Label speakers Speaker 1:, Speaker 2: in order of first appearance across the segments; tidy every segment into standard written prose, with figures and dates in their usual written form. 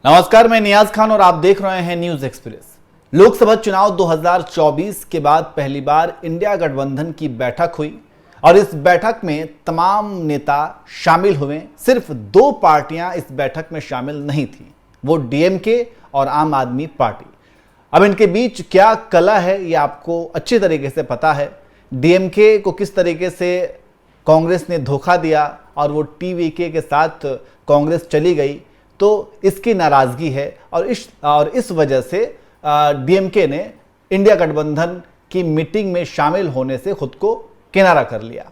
Speaker 1: नमस्कार, मैं नियाज खान और आप देख रहे हैं न्यूज एक्सप्रेस। लोकसभा चुनाव 2024 के बाद पहली बार इंडिया गठबंधन की बैठक हुई और इस बैठक में तमाम नेता शामिल हुए। सिर्फ दो पार्टियां इस बैठक में शामिल नहीं थी, वो डीएमके और आम आदमी पार्टी। अब इनके बीच क्या कला है ये आपको अच्छी तरीके से पता है। डीएमके को किस तरीके से कांग्रेस ने धोखा दिया और वो टीवीके के साथ कांग्रेस चली गई, तो इसकी नाराजगी है और इस वजह से डीएमके ने इंडिया गठबंधन की मीटिंग में शामिल होने से खुद को किनारा कर लिया।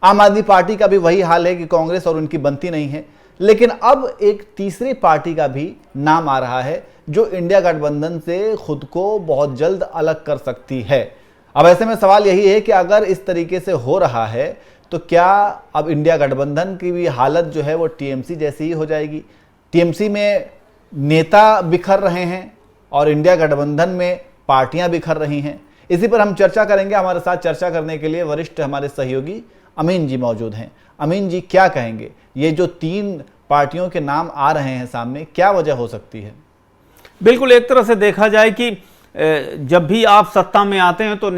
Speaker 1: आम आदमी पार्टी का भी वही हाल है कि कांग्रेस और उनकी बनती नहीं है। लेकिन अब एक तीसरी पार्टी का भी नाम आ रहा है जो इंडिया गठबंधन से खुद को बहुत जल्द अलग कर सकती है। अब ऐसे में सवाल यही है कि अगर इस तरीके से हो रहा है तो क्या अब इंडिया गठबंधन की भी हालत जो है वो टीएमसी जैसी ही हो जाएगी। टीएमसी में नेता बिखर रहे हैं और इंडिया गठबंधन में पार्टियां बिखर रही हैं। इसी पर हम चर्चा करेंगे। हमारे साथ चर्चा करने के लिए वरिष्ठ हमारे सहयोगी अमीन जी मौजूद हैं। अमीन जी, क्या कहेंगे, ये जो तीन पार्टियों के नाम आ रहे हैं सामने, क्या वजह हो सकती है?
Speaker 2: बिल्कुल, एक तरह से देखा जाए कि जब भी आप सत्ता में आते हैं तो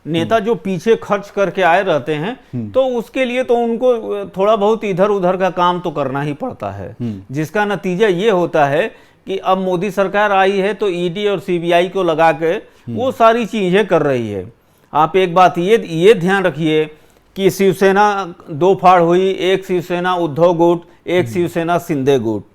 Speaker 2: नेता जो पीछे खर्च करके आए रहते हैं तो उसके लिए तो उनको थोड़ा बहुत इधर उधर का काम तो करना ही पड़ता है, जिसका नतीजा ये होता है कि अब मोदी सरकार आई है तो ईडी और सीबीआई को लगा के वो सारी चीजें कर रही है। आप एक बात ये ध्यान रखिए कि शिवसेना दो फाड़ हुई, एक शिवसेना उद्धव गुट, एक शिवसेना शिंदे गुट।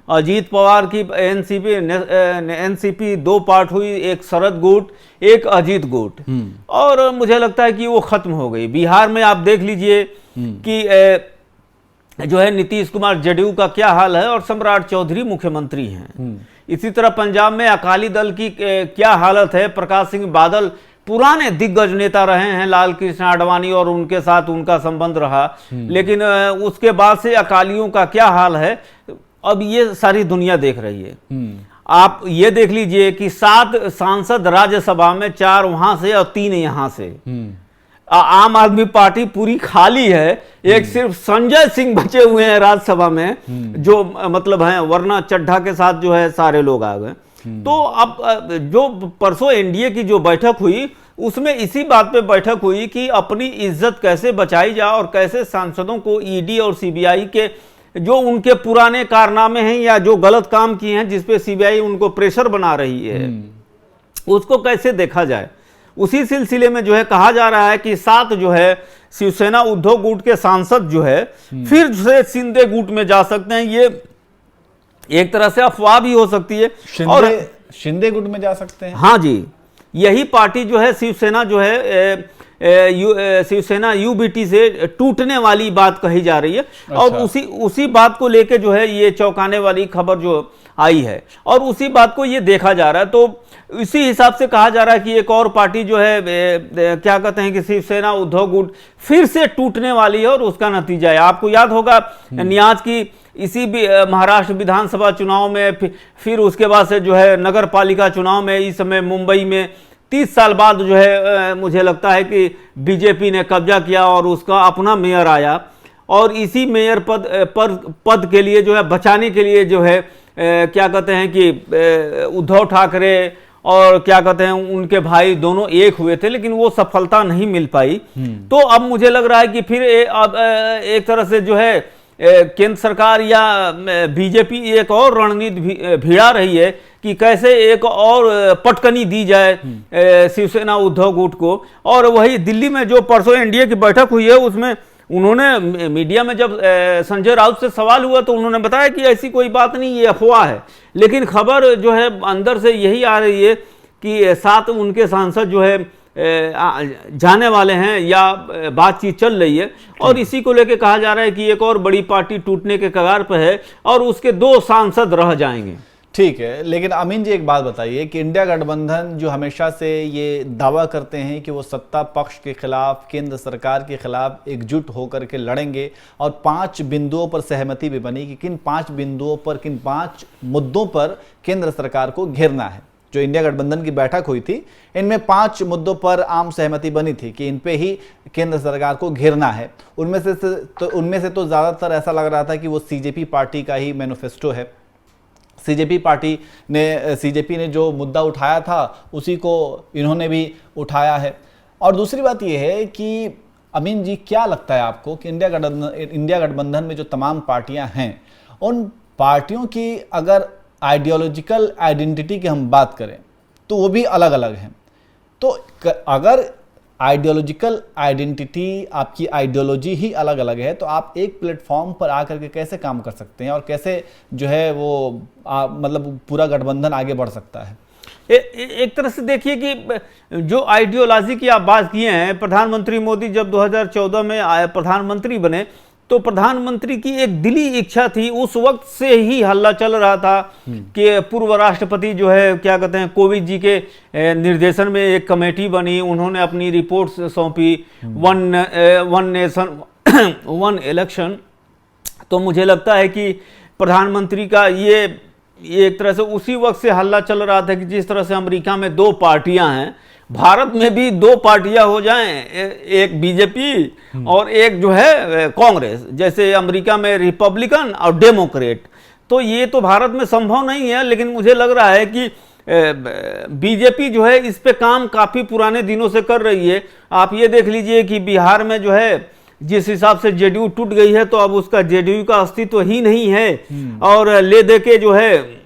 Speaker 2: अजीत पवार की एनसीपी दो पार्ट हुई, एक शरद गुट, एक अजीत गुट, और मुझे लगता है कि वो खत्म हो गई। बिहार में आप देख लीजिए कि जो है नीतीश कुमार जदयू का क्या हाल है और सम्राट चौधरी मुख्यमंत्री हैं। इसी तरह पंजाब में अकाली दल की क्या हालत है। प्रकाश सिंह बादल पुराने दिग्गज नेता रहे हैं, लाल कृष्ण आडवाणी और उनके साथ उनका संबंध रहा, लेकिन उसके बाद से अकालियों का क्या हाल है अब ये सारी दुनिया देख रही है। आप ये देख लीजिए कि 7 सांसद राज्यसभा में, 4 वहां से और 3 यहां से। आम आदमी पार्टी पूरी खाली है, एक सिर्फ संजय सिंह बचे हुए हैं राज्यसभा में, जो मतलब हैं, वरना चड्ढा के साथ जो है सारे लोग आ गए। तो अब जो परसों एनडीए की जो बैठक हुई उसमें इसी बात पे बैठक हुई कि अपनी इज्जत कैसे बचाई जाए और कैसे सांसदों को ईडी और सीबीआई के जो उनके पुराने कारनामे हैं या जो गलत काम किए हैं जिसपे सीबीआई उनको प्रेशर बना रही है उसको कैसे देखा जाए। उसी सिलसिले में जो है कहा जा रहा है कि 7 जो है शिवसेना उद्धव गुट के सांसद जो है फिर से शिंदे गुट में जा सकते हैं। ये एक तरह से अफवाह भी हो सकती है और
Speaker 1: शिंदे गुट में जा सकते हैं।
Speaker 2: हाँ जी, यही पार्टी जो है शिवसेना जो है शिवसेना यूबीटी से टूटने वाली बात कही जा रही है। अच्छा। और उसी बात को लेके जो है ये चौंकाने वाली खबर जो आई है और उसी बात को ये देखा जा रहा है। तो इसी हिसाब से कहा जा रहा है कि एक और पार्टी जो है क्या कहते हैं कि शिवसेना उद्धव गुट फिर से टूटने वाली है और उसका नतीजा है। आपको याद होगा नियाज की इसी भी महाराष्ट्र विधानसभा चुनाव में, फिर उसके बाद से जो है नगर पालिका चुनाव में, इस समय मुंबई में 30 साल बाद जो है मुझे लगता है कि बीजेपी ने कब्जा किया और उसका अपना मेयर आया और इसी मेयर पद के लिए जो है बचाने के लिए जो है क्या कहते हैं कि उद्धव ठाकरे और क्या कहते हैं उनके भाई दोनों एक हुए थे, लेकिन वो सफलता नहीं मिल पाई। तो अब मुझे लग रहा है कि फिर अब एक तरह से जो है केंद्र सरकार या बीजेपी एक और रणनीति भिड़ा रही है कि कैसे एक और पटकनी दी जाए शिवसेना उद्धव गुट को। और वही दिल्ली में जो परसों एनडीए की बैठक हुई है उसमें उन्होंने मीडिया में जब संजय राउत से सवाल हुआ तो उन्होंने बताया कि ऐसी कोई बात नहीं, ये अफवाह है। लेकिन खबर जो है अंदर से यही आ रही है कि 7 उनके सांसद जो है जाने वाले हैं या बातचीत चल रही है और इसी को लेकर कहा जा रहा है कि एक और बड़ी पार्टी टूटने के कगार पर है और उसके 2 सांसद रह जाएंगे।
Speaker 1: ठीक है, लेकिन अमीन जी एक बात बताइए कि इंडिया गठबंधन जो हमेशा से ये दावा करते हैं कि वो सत्ता पक्ष के खिलाफ, केंद्र सरकार के खिलाफ एकजुट होकर के लड़ेंगे और 5 बिंदुओं पर सहमति भी बनी कि किन 5 बिंदुओं पर, किन 5 मुद्दों पर केंद्र सरकार को घेरना है। जो इंडिया गठबंधन की बैठक हुई थी इनमें 5 मुद्दों पर आम सहमति बनी थी कि इन पे ही केंद्र सरकार को घेरना है। उनमें से तो ज़्यादातर ऐसा लग रहा था कि वो सीजेपी पार्टी का ही मैनिफेस्टो है। सीजेपी ने जो मुद्दा उठाया था उसी को इन्होंने भी उठाया है। और दूसरी बात यह है कि अमीन जी, क्या लगता है आपको कि इंडिया गठबंधन में जो तमाम पार्टियां हैं, उन पार्टियों की अगर आइडियोलॉजिकल आइडेंटिटी की हम बात करें तो वो भी अलग अलग हैं। तो अगर आइडियोलॉजिकल आइडेंटिटी, आपकी आइडियोलॉजी ही अलग अलग है, तो आप एक प्लेटफॉर्म पर आकर के कैसे काम कर सकते हैं और कैसे जो है वो मतलब पूरा गठबंधन आगे बढ़ सकता है?
Speaker 2: एक तरह से देखिए कि जो आइडियोलॉजी की आप बात किए हैं, प्रधानमंत्री मोदी जब 2014 में प्रधानमंत्री बने तो प्रधानमंत्री की एक दिली इच्छा थी, उस वक्त से ही हल्ला चल रहा था कि पूर्व राष्ट्रपति जो है क्या कहते हैं कोविंद जी के निर्देशन में एक कमेटी बनी, उन्होंने अपनी रिपोर्ट सौंपी, वन नेशन वन इलेक्शन। तो मुझे लगता है कि प्रधानमंत्री का ये एक तरह से उसी वक्त से हल्ला चल रहा था कि जिस तरह से अमेरिका में 2 पार्टियां हैं, भारत में भी 2 पार्टियां हो जाएं, एक बीजेपी और एक जो है कांग्रेस, जैसे अमेरिका में रिपब्लिकन और डेमोक्रेट। तो ये तो भारत में संभव नहीं है, लेकिन मुझे लग रहा है कि बीजेपी जो है इस पे काम काफी पुराने दिनों से कर रही है। आप ये देख लीजिए कि बिहार में जो है जिस हिसाब से जेडीयू टूट गई है, तो अब उसका जेडीयू का अस्तित्व ही नहीं है। और ले दे के जो है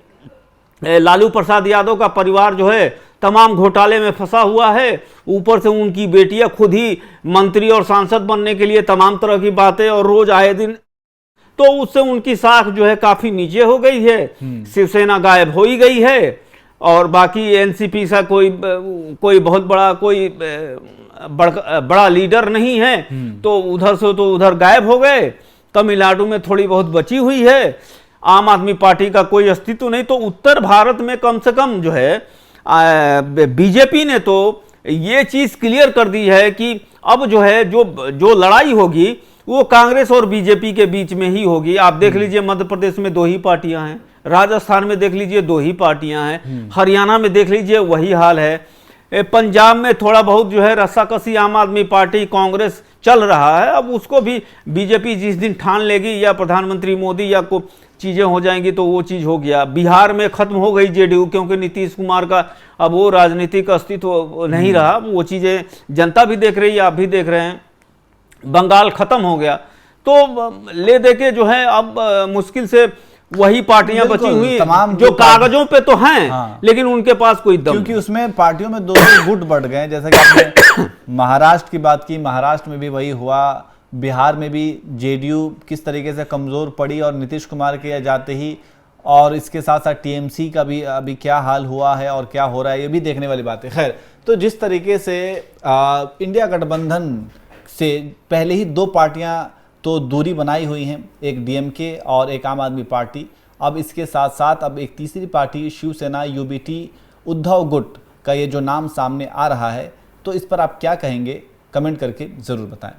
Speaker 2: लालू प्रसाद यादव का परिवार जो है तमाम घोटाले में फंसा हुआ है, ऊपर से उनकी बेटियां खुद ही मंत्री और सांसद बनने के लिए तमाम तरह की बातें और रोज आए दिन, तो उससे उनकी साख जो है काफी नीचे हो गई है। शिवसेना गायब हो ही गई है और बाकी एनसीपी सा कोई बहुत बड़ा कोई बड़ा लीडर नहीं है, तो उधर से तो उधर गायब हो गए। तमिलनाडु में थोड़ी बहुत बची हुई है, आम आदमी पार्टी का कोई अस्तित्व नहीं। तो उत्तर भारत में कम से कम जो है बीजेपी ने तो ये चीज क्लियर कर दी है कि अब जो है जो लड़ाई होगी वो कांग्रेस और बीजेपी के बीच में ही होगी। आप देख लीजिए मध्य प्रदेश में 2 ही पार्टियां हैं, राजस्थान में देख लीजिए 2 ही पार्टियां हैं, हरियाणा में देख लीजिए वही हाल है, पंजाब में थोड़ा बहुत जो है रस्साकसी आम आदमी पार्टी कांग्रेस चल रहा है। अब उसको भी बीजेपी जिस दिन ठान लेगी या प्रधानमंत्री मोदी या को चीजें हो जाएंगी तो वो चीज हो गया। बिहार में खत्म हो गई जेडीयू, क्योंकि नीतीश कुमार का अब वो राजनीतिक अस्तित्व नहीं रहा, वो चीजें जनता भी देख रही है, आप भी देख रहे हैं। बंगाल खत्म हो गया, तो ले दे के जो है अब मुश्किल से वही पार्टियां बची हुई तमाम जो कागजों पे तो हैं, हाँ, लेकिन उनके पास कोई दम,
Speaker 1: क्योंकि उसमें पार्टियों में 2 गुट बढ़ गए। जैसा कि आपने महाराष्ट्र की बात की, महाराष्ट्र में भी वही हुआ, बिहार में भी जेडीयू किस तरीके से कमजोर पड़ी और नीतीश कुमार के जाते ही, और इसके साथ साथ टीएमसी का भी अभी क्या हाल हुआ है और क्या हो रहा है, ये भी देखने वाली बात है। खैर, तो जिस तरीके से इंडिया गठबंधन से पहले ही 2 पार्टियां तो दूरी बनाई हुई हैं, एक डीएमके और एक आम आदमी पार्टी। अब इसके साथ साथ अब एक तीसरी पार्टी शिवसेना यूबीटी उद्धव गुट का ये जो नाम सामने आ रहा है, तो इस पर आप क्या कहेंगे, कमेंट करके ज़रूर बताएं।